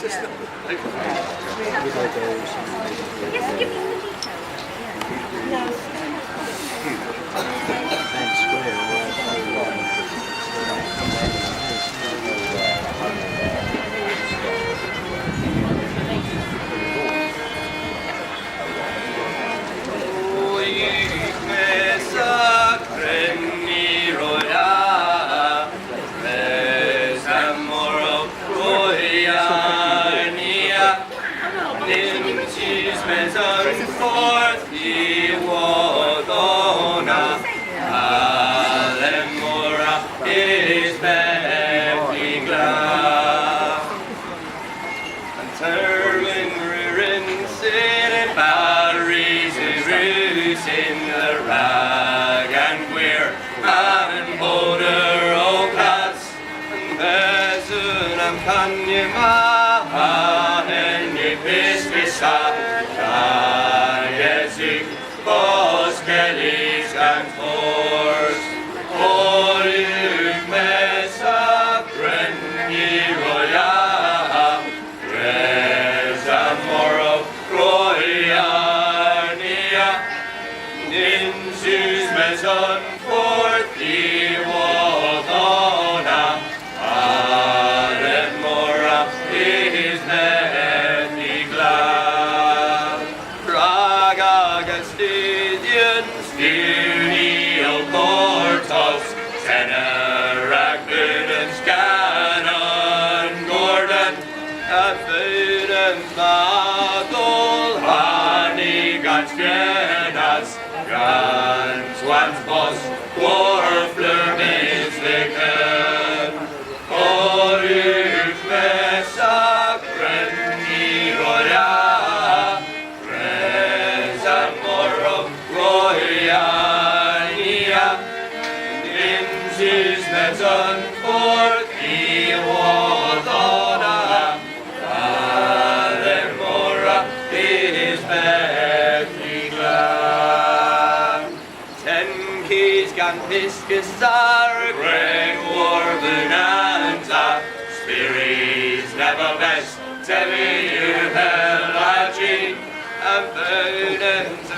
Yes, give me the details. In the rag and we're having boulder old cats and besun am kanyama and ye pispisa yezik bos kelis and force or you mesa grenni roya reza moro roya Ninsus meson forth Iwodona Arem mora is netigla Praga Gastidian Studio Portos Tenerak Budens Canon Gordon Afudens Madol Hani Ganskenas Ganz Swans Boss, Warfleur Misliken, Oruk Mesa, Grenni Roya, Reza Moro, Roya, Ninsis Meton, Fort Iwodona, Alemora, is Gan Piscasar, Greg Warbenanza, Spirits never best, Tevi you Helachi, and Burdens